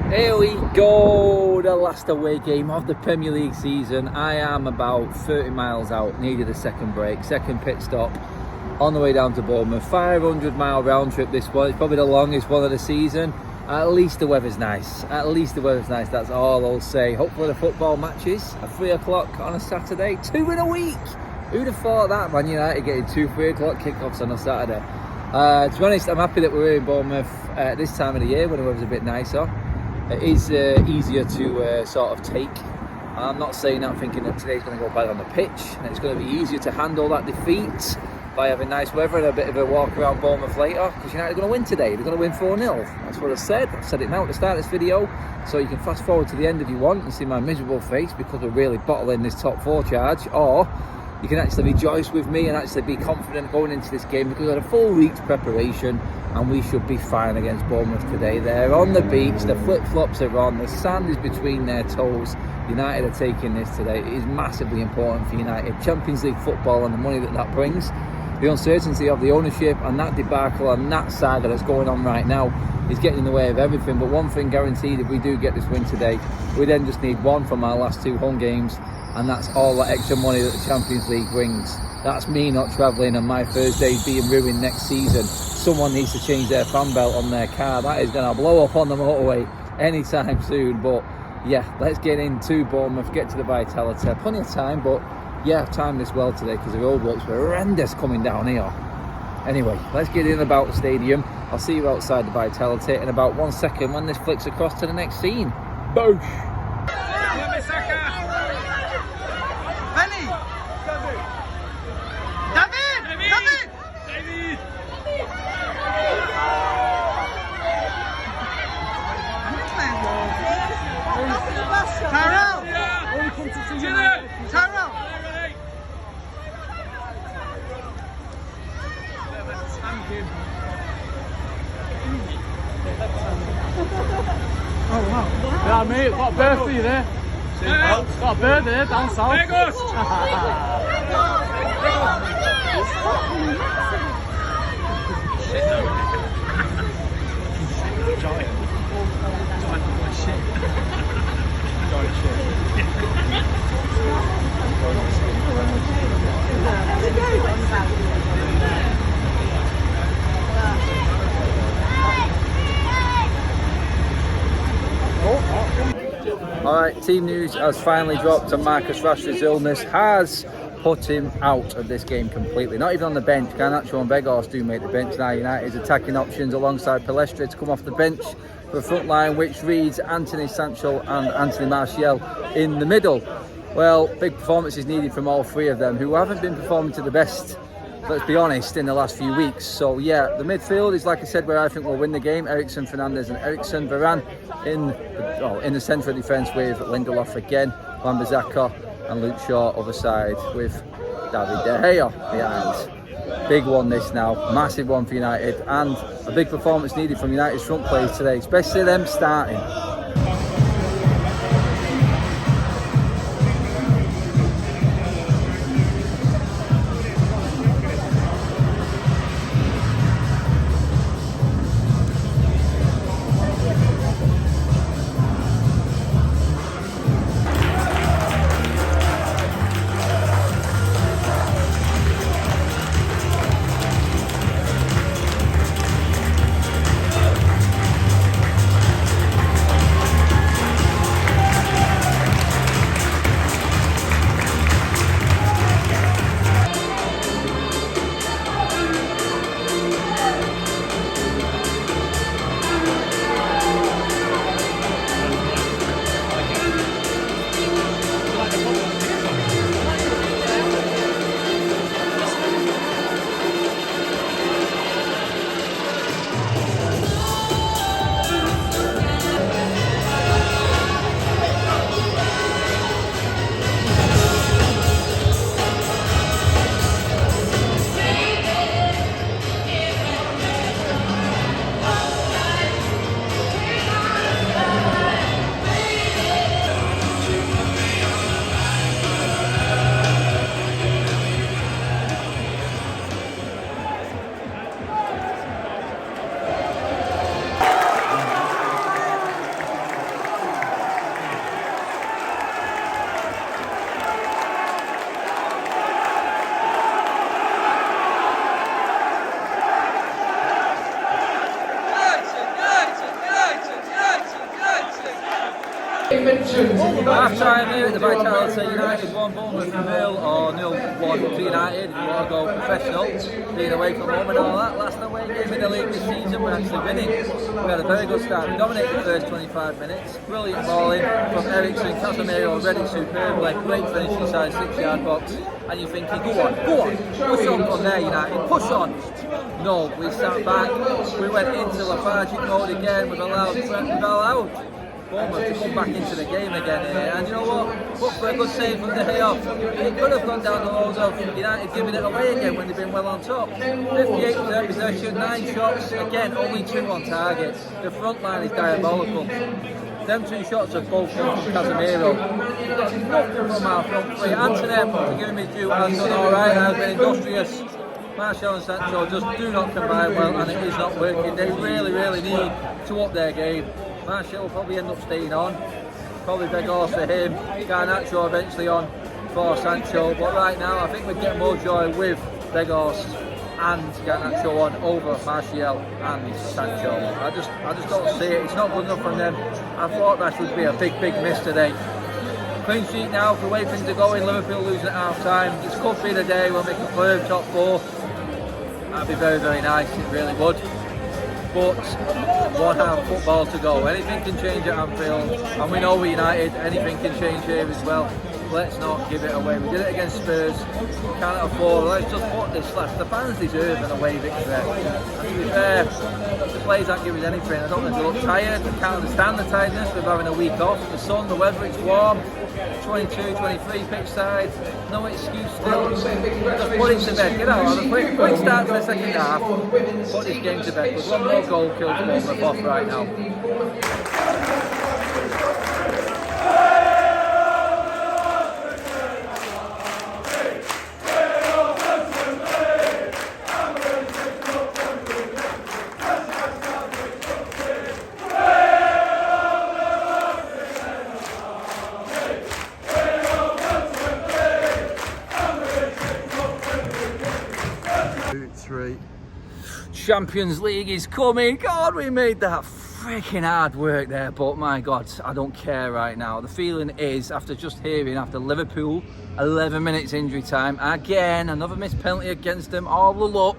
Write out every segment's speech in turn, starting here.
Here we go, the last away game of the Premier League season. I am about 30 miles out, needed a second break, second pit stop on the way down to Bournemouth. 500-mile round trip this one. It's probably the longest one of the season. At least the weather's nice. That's all I'll say. Hopefully the football matches at 3 o'clock on a Saturday. 2 in a week. Who'd have thought that, Man United getting 2 3 o'clock kickoffs on a Saturday. To be honest, I'm happy that we're here in Bournemouth this time of the year when the weather's a bit nicer. It is easier to sort of take. I'm not saying that thinking that today's going to go bad on the pitch and it's going to be easier to handle that defeat by having nice weather and a bit of a walk around Bournemouth later, because United are going to win today. They're going to win 4-0. That's what I said. I've said it now at the start of this video, so you can fast forward to the end if you want and see my miserable face because we're really bottling this top 4 charge, or you can actually rejoice with me and actually be confident going into this game because we had a full week's preparation and we should be fine against Bournemouth today. They're on the beach, the flip-flops are on, the sand is between their toes. United are taking this today. It is massively important for United. Champions League football and the money that brings, the uncertainty of the ownership and that debacle and that saga that's going on right now is getting in the way of everything. But one thing guaranteed, if we do get this win today, we then just need 1 from our last 2 home games, and that's all that extra money that the Champions League brings. That's me not travelling and my Thursdays being ruined next season. Someone needs to change their fan belt on their car. That is going to blow up on the motorway anytime soon. But yeah, let's get into Bournemouth, get to the Vitality. Plenty of time, but yeah, I've timed this well today because the roadworks were horrendous coming down here. Anyway, let's get in about the stadium. I'll see you outside the Vitality in about 1 second when this flicks across to the next scene. Boosh! Oh wow. Yeah mate, got a bird for you there. Got a bird there, down south. Alright, team news has finally dropped, and Marcus Rashford's illness has put him out of this game completely. Not even on the bench. Garnacho and Weghorst do make the bench now. United's attacking options alongside Palestra to come off the bench for a front line which reads Anthony Sancho and Anthony Martial in the middle. Well, big performances needed from all 3 of them, who haven't been performing to the best, let's be honest, in the last few weeks. So yeah, the midfield is, like I said, where I think we'll win the game. Eriksen, Fernandes and Eriksen. Varane in the centre of defence with Lindelof again. Wan-Bissaka and Luke Shaw other side with David De Gea behind. Big one this now, massive one for United, and a big performance needed from United's front players today, especially them starting. Half time here at the Vitality, United 1, Bournemouth 0 or 0-1 to United. If you want to go professional, being away from home and all that. Last away game in the league this season, we're actually winning. We had a very good start. We dominated the first 25 minutes. Brilliant balling from Ericsson, Casemiro read it superbly. Great finish inside 6-yard box. And you're thinking, go on, push on from there, United, push on. No, we sat back, we went into lethargic mode again, we've allowed Bournemouth to come back into the game again here. And you know what, look for a good save from the Gea. It could have gone down the road of United giving it away again when they've been well on top. 58% possession, 9 shots, again only 2 on target. The front line is diabolical. Them 2 shots have both come from Casemiro. We've got nothing from our front three. Anthony, to give him his due, has done alright, has been industrious. Martial and Sancho just do not combine well, and it is not working. They really need to up their game. Martial will probably end up staying on. Probably beg off for him. Garnacho eventually on for Sancho. But right now, I think we'd get more joy with Begos and Garnacho on over Martial and Sancho. I just don't see it. It's not good enough from them. I thought that would be a big miss today. Clean sheet now for the way things are going. Liverpool losing at half time. This could be the day we'll make a confirm top 4. That'd be very nice. It really would. But one half football to go. Anything can change at Anfield, and we know we're United. Anything can change here as well. Let's not give it away. We did it against Spurs. Can't afford. Let's just put this last. The fans deserve an away victory. And to be fair, the players aren't giving us anything. I don't think they look tired. I can't understand the tiredness with having a week off. The sun, the weather, it's warm. 22, 23 pitch side. No excuse still. Just put it to bed. Get out. Have a quick start to the second half. Put this game to bed. With one more goal killed Bournemouth off right now. Champions League is coming. God, we made that freaking hard work there, but my God, I don't care right now. The feeling is, after just hearing, after Liverpool, 11 minutes injury time, again, another missed penalty against them, all the luck,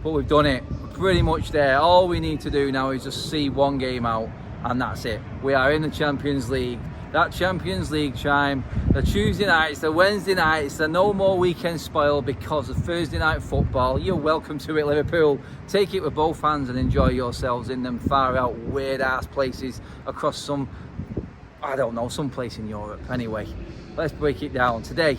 but we've done it. We're pretty much there. All we need to do now is just see one game out, and that's it. We are in the Champions League. That Champions League chime, the Tuesday nights, the Wednesday nights, the no more weekend spoil because of Thursday night football. You're welcome to it, Liverpool. Take it with both hands and enjoy yourselves in them far out weird ass places across some, I don't know, some place in Europe. Anyway, let's break it down. Today,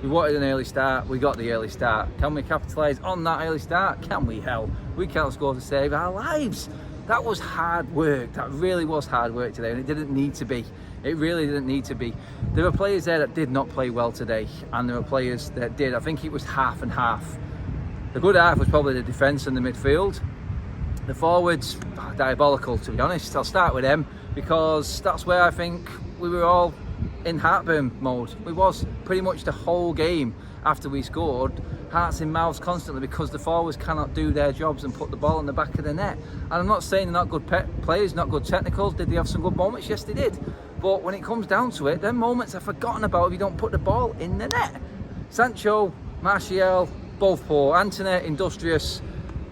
we wanted an early start, we got the early start. Can we capitalise on that early start? Can we? Hell, we can't score to save our lives. That was hard work. That really was hard work today, and it didn't need to be. It really didn't need to be. There were players there that did not play well today, and there were players that did. I think it was half and half. The good half was probably the defence and the midfield. The forwards, diabolical, to be honest. I'll start with them because that's where I think we were all in heartburn mode. We was pretty much the whole game after we scored, hearts in mouths constantly because the forwards cannot do their jobs and put the ball in the back of the net. And I'm not saying they're not good players, not good technicals. Did they have some good moments? Yes, they did. But when it comes down to it, them moments are forgotten about if you don't put the ball in the net. Sancho, Martial, both poor. Antony, industrious,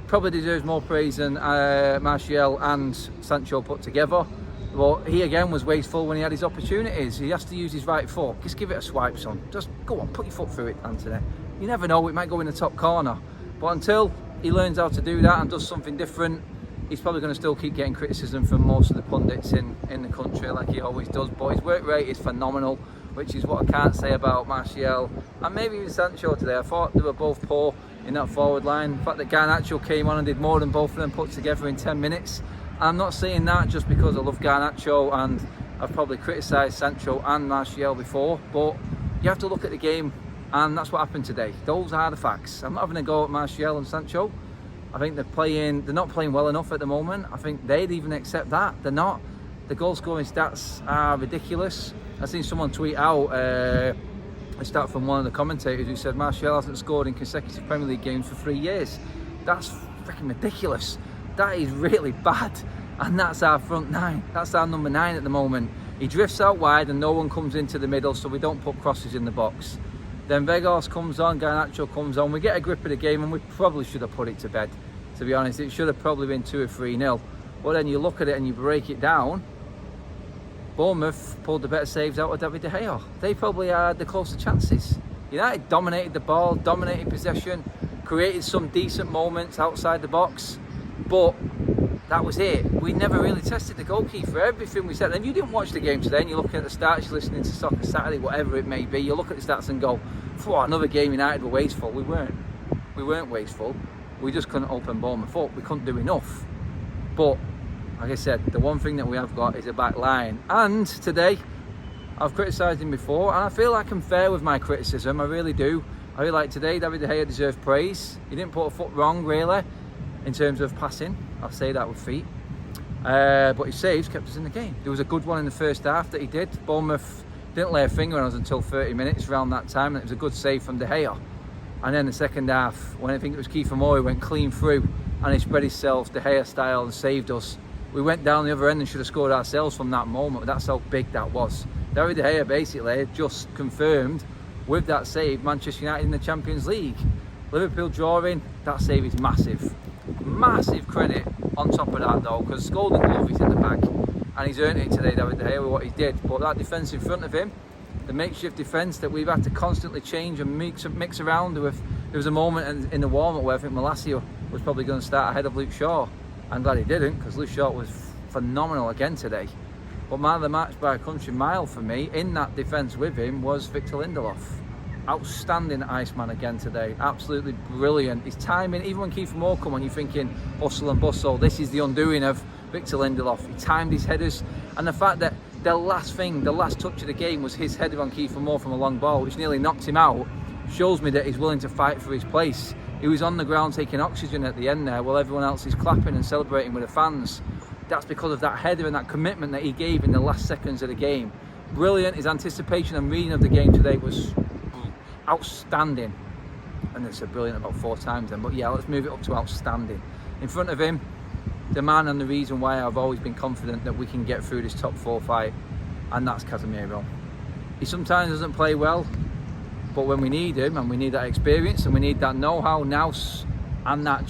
probably deserves more praise than Martial and Sancho put together. But he again was wasteful when he had his opportunities. He has to use his right foot. Just give it a swipe, son. Just go on, put your foot through it, Antony. You never know, it might go in the top corner. But until he learns how to do that and does something different, he's probably going to still keep getting criticism from most of the pundits in the country, like he always does. But his work rate is phenomenal, which is what I can't say about Martial and maybe even Sancho today. I thought they were both poor in that forward line. The fact that Garnacho came on and did more than both of them put together in 10 minutes. I'm not saying that just because I love Garnacho and I've probably criticised Sancho and Martial before, but you have to look at the game, and that's what happened today. Those are the facts. I'm not having a go at Martial and Sancho. I think they're not playing well enough at the moment. I think they'd even accept that. They're not. The goal scoring stats are ridiculous. I've seen someone tweet out a stat from one of the commentators who said Martial hasn't scored in consecutive Premier League games for 3 years. That's freaking ridiculous. That is really bad. And that's our front nine. That's our number 9 at the moment. He drifts out wide and no one comes into the middle, so we don't put crosses in the box. Then Vegas comes on, Garnacho comes on, we get a grip of the game, and we probably should have put it to bed, to be honest. It should have probably been 2 or 3-0. But then you look at it and you break it down, Bournemouth pulled the better saves out of David De Gea. They probably had the closer chances. United dominated the ball, dominated possession, created some decent moments outside the box, but that was it. We never really tested the goalkeeper. Everything we said, and if you didn't watch the game today and you're looking at the stats, you're listening to Soccer Saturday, whatever it may be, you look at the stats and go, another game United were wasteful. We weren't wasteful. We just couldn't open Bournemouth up. We couldn't do enough. But like I said, the one thing that we have got is a back line. And today, I've criticised him before, and I feel like I'm fair with my criticism. I really do. I feel like today David De Gea deserved praise. He didn't put a foot wrong, really, in terms of passing. I'll say that with feet. But his saves kept us in the game. There was a good one in the first half that he did. Bournemouth didn't lay a finger on us until 30 minutes around that time, and it was a good save from De Gea. And then the second half, when I think it was Kiefer Moore, went clean through and he spread himself De Gea style and saved us. We went down the other end and should have scored ourselves from that moment. That's how big that was. David De Gea basically just confirmed with that save Manchester United in the Champions League. Liverpool drawing, that save is massive. Massive credit on top of that though, because Golden Glove is in the bag and he's earned it today, David De Gea, with what he did. But that defence in front of him, the makeshift defence that we've had to constantly change and mix around with. There was a moment in the warm-up where I think Malacia was probably going to start ahead of Luke Shaw. I'm glad he didn't, because Luke Shaw was phenomenal again today. But man of the match by a country mile for me in that defence with him was Victor Lindelof. Outstanding Iceman again today. Absolutely brilliant. His timing, even when Kiefer Moore come on, you're thinking hustle and bustle. This is the undoing of Victor Lindelof. He timed his headers, and the fact that the last touch of the game was his header on Kiefer Moore from a long ball, which nearly knocked him out, shows me that he's willing to fight for his place. He was on the ground taking oxygen at the end there while everyone else is clapping and celebrating with the fans. That's because of that header and that commitment that he gave in the last seconds of the game. Brilliant. His anticipation and reading of the game today was outstanding. And it's a brilliant about 4 times then. But yeah, let's move it up to outstanding. In front of him, the man and the reason why I've always been confident that we can get through this top 4 fight, and that's Casemiro. He sometimes doesn't play well, but when we need him and we need that experience and we need that know-how, nous, and that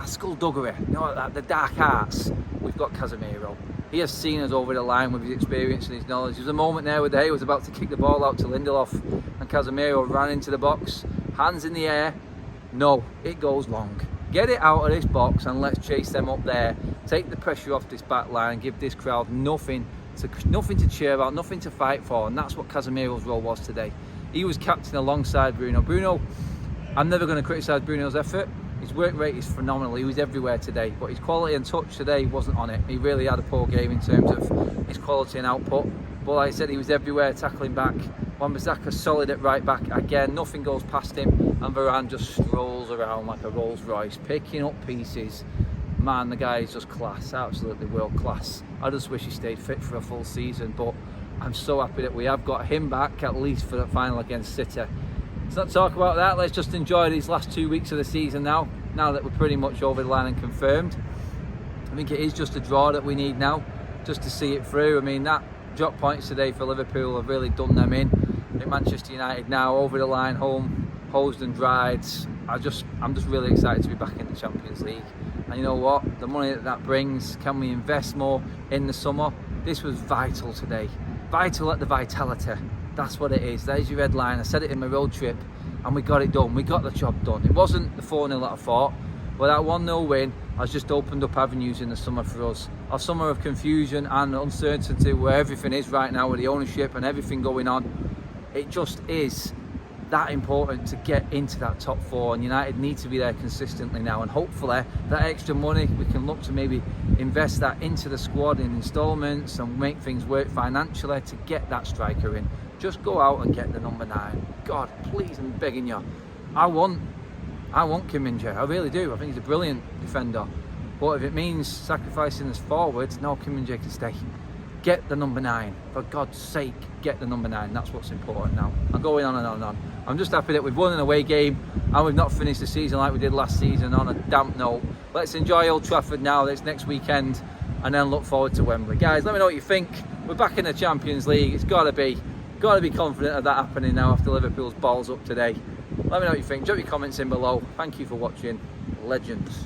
skullduggery, you know, the dark arts, we've got Casemiro. He has seen us over the line with his experience and his knowledge. There was a moment there where he was about to kick the ball out to Lindelof and Casemiro ran into the box, hands in the air. No, it goes long. Get it out of this box and let's chase them up there. Take the pressure off this back line, give this crowd nothing to cheer about, nothing to fight for, and that's what Casemiro's role was today. He was captain alongside Bruno. I'm never going to criticise Bruno's effort. His work rate is phenomenal. He was everywhere today, but his quality and touch today wasn't on it. He really had a poor game in terms of his quality and output. But like I said, he was everywhere tackling back. Wan-Bissaka solid at right back again. Nothing goes past him, and Varane just strolls around like a Rolls Royce, picking up pieces. Man, the guy is just class, absolutely world class. I just wish he stayed fit for a full season, but I'm so happy that we have got him back at least for the final against City. Let's not talk about that. Let's just enjoy these last 2 weeks of the season now that we're pretty much over the line and confirmed. I think it is just a draw that we need now, just to see it through. I mean, that drop points today for Liverpool have really done them in. I think Manchester United now over the line, home, hosed and dried. I'm just really excited to be back in the Champions League. And you know what? The money that brings, can we invest more in the summer? This was vital today. Vital at the vitality. That's what it is. There's your headline. I said it in my road trip, and we got it done. We got the job done. It wasn't the 4-0 that I thought, but that 1-0 win has just opened up avenues in the summer for us. A summer of confusion and uncertainty where everything is right now with the ownership and everything going on. It just is that important to get into that top 4, and United need to be there consistently now, and hopefully that extra money we can look to maybe invest that into the squad in instalments and make things work financially to get that striker in. Just go out and get the number 9. God, please, I'm begging you. I want Kim Min-jae, I really do. I think he's a brilliant defender, but if it means sacrificing us forwards, no, Kim Min-jae can stay. Get the number 9, for God's sake, get the number 9. That's what's important now. I'm going on and on and on. I'm just happy that we've won an away game and we've not finished the season like we did last season on a damp note. Let's enjoy Old Trafford now. It's next weekend, and then look forward to Wembley. Guys, let me know what you think. We're back in the Champions League. It's got to be confident of that happening now after Liverpool's balls up today. Let me know what you think. Drop your comments in below. Thank you for watching. Legends.